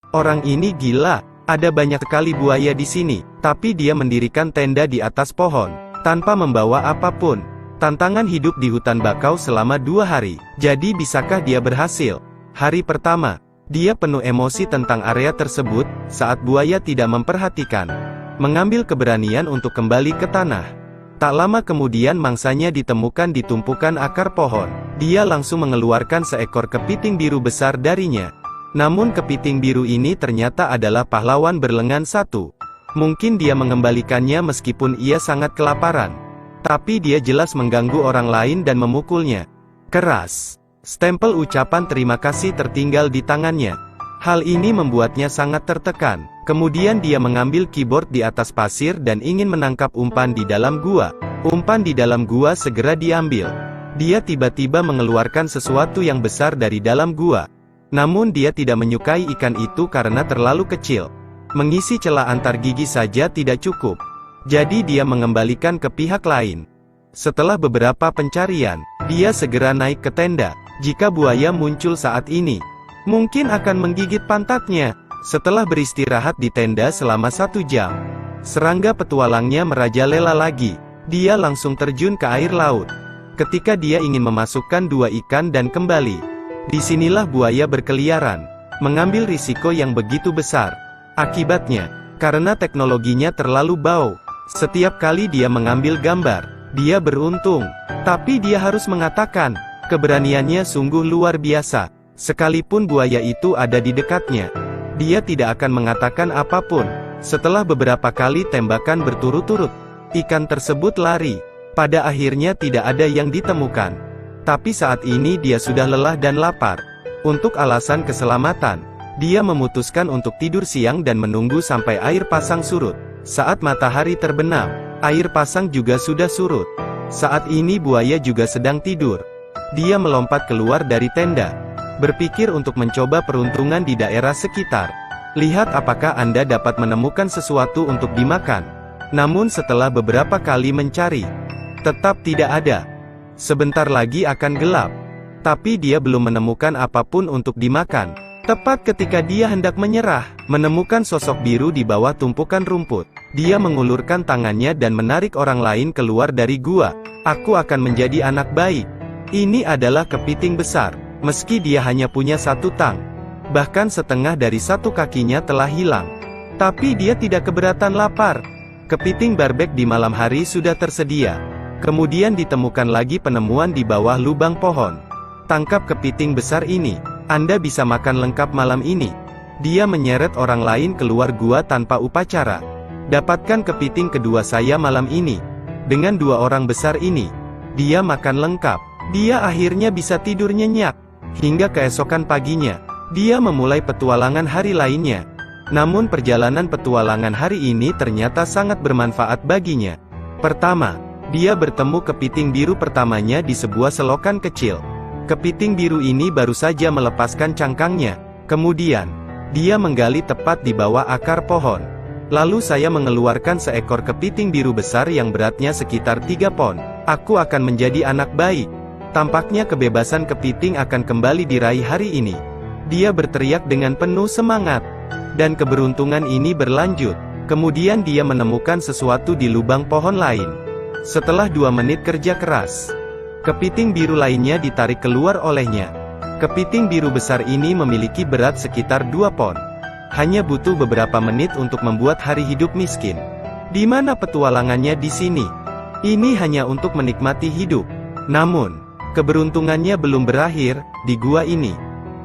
Orang ini gila, ada banyak sekali buaya di sini, tapi dia mendirikan tenda di atas pohon, tanpa membawa apapun. Tantangan hidup di hutan bakau selama 2 hari, jadi bisakah dia berhasil? Hari pertama, dia penuh emosi tentang area tersebut, saat buaya tidak memperhatikan. Mengambil keberanian untuk kembali ke tanah. Tak lama kemudian mangsanya ditemukan di tumpukan akar pohon. Dia langsung mengeluarkan seekor kepiting biru besar darinya. Namun kepiting biru ini ternyata adalah pahlawan berlengan satu. Mungkin dia mengembalikannya meskipun ia sangat kelaparan. Tapi dia jelas mengganggu orang lain dan memukulnya keras. Stempel ucapan terima kasih tertinggal di tangannya. Hal ini membuatnya sangat tertekan. Kemudian dia mengambil keyboard di atas pasir dan ingin menangkap umpan di dalam gua. Umpan di dalam gua segera diambil. Dia tiba-tiba mengeluarkan sesuatu yang besar dari dalam gua. Namun dia tidak menyukai ikan itu karena terlalu kecil. Mengisi celah antar gigi saja tidak cukup. Jadi dia mengembalikan ke pihak lain. Setelah beberapa pencarian, dia segera naik ke tenda. Jika buaya muncul saat ini, mungkin akan menggigit pantatnya. Setelah beristirahat di tenda selama 1 jam, serangga petualangnya merajalela lagi. Dia langsung terjun ke air laut. Ketika dia ingin memasukkan 2 ikan dan kembali, disinilah buaya berkeliaran, mengambil risiko yang begitu besar. Akibatnya, karena teknologinya terlalu bau, setiap kali dia mengambil gambar, dia beruntung. Tapi dia harus mengatakan, keberaniannya sungguh luar biasa. Sekalipun buaya itu ada di dekatnya, dia tidak akan mengatakan apapun. Setelah beberapa kali tembakan berturut-turut, ikan tersebut lari. Pada akhirnya tidak ada yang ditemukan. Tapi saat ini dia sudah lelah dan lapar. Untuk alasan keselamatan, dia memutuskan untuk tidur siang dan menunggu sampai air pasang surut. Saat matahari terbenam, air pasang juga sudah surut. Saat ini buaya juga sedang tidur. Dia melompat keluar dari tenda, berpikir untuk mencoba peruntungan di daerah sekitar. Lihat apakah Anda dapat menemukan sesuatu untuk dimakan. Namun setelah beberapa kali mencari, tetap tidak ada. Sebentar lagi akan gelap. Tapi dia belum menemukan apapun untuk dimakan. Tepat ketika dia hendak menyerah, menemukan sosok biru di bawah tumpukan rumput. Dia mengulurkan tangannya dan menarik orang lain keluar dari gua. Aku akan menjadi anak baik. Ini adalah kepiting besar. Meski dia hanya punya 1 tang, bahkan setengah dari 1 kakinya telah hilang. Tapi dia tidak keberatan lapar. Kepiting barbek di malam hari sudah tersedia. Kemudian ditemukan lagi penemuan di bawah lubang pohon. Tangkap kepiting besar ini. Anda bisa makan lengkap malam ini. Dia menyeret orang lain keluar gua tanpa upacara. Dapatkan kepiting kedua saya malam ini. Dengan 2 orang besar ini, dia makan lengkap. Dia akhirnya bisa tidur nyenyak. Hingga keesokan paginya, dia memulai petualangan hari lainnya. Namun perjalanan petualangan hari ini ternyata sangat bermanfaat baginya. Pertama, dia bertemu kepiting biru pertamanya di sebuah selokan kecil. Kepiting biru ini baru saja melepaskan cangkangnya. Kemudian, dia menggali tepat di bawah akar pohon. Lalu saya mengeluarkan seekor kepiting biru besar yang beratnya sekitar 3 pon. Aku akan menjadi anak baik. Tampaknya kebebasan kepiting akan kembali diraih hari ini. Dia berteriak dengan penuh semangat. Dan keberuntungan ini berlanjut. Kemudian dia menemukan sesuatu di lubang pohon lain. Setelah 2 menit kerja keras, kepiting biru lainnya ditarik keluar olehnya. Kepiting biru besar ini memiliki berat sekitar 2 pon. Hanya butuh beberapa menit untuk membuat hari hidup miskin. Di mana petualangannya di sini? Ini hanya untuk menikmati hidup. Namun, keberuntungannya belum berakhir. Di gua ini,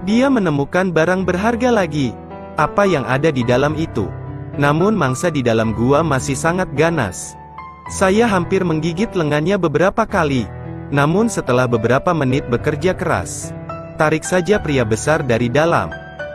dia menemukan barang berharga lagi. Apa yang ada di dalam itu? Namun mangsa di dalam gua masih sangat ganas. Saya hampir menggigit lengannya beberapa kali. Namun setelah beberapa menit bekerja keras, tarik saja pria besar dari dalam.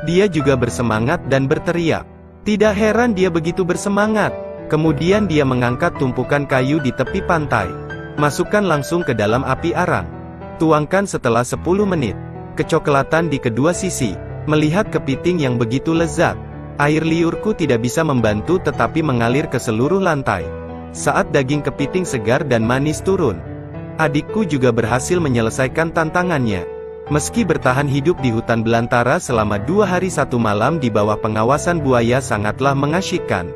Dia juga bersemangat dan berteriak. Tidak heran dia begitu bersemangat. Kemudian dia mengangkat tumpukan kayu di tepi pantai. Masukkan langsung ke dalam api arang. Tuangkan setelah 10 menit. Kecoklatan di kedua sisi. Melihat kepiting yang begitu lezat, air liurku tidak bisa membantu tetapi mengalir ke seluruh lantai. Saat daging kepiting segar dan manis turun, adikku juga berhasil menyelesaikan tantangannya. Meski bertahan hidup di hutan belantara selama 2 hari 1 malam di bawah pengawasan buaya sangatlah mengasyikkan.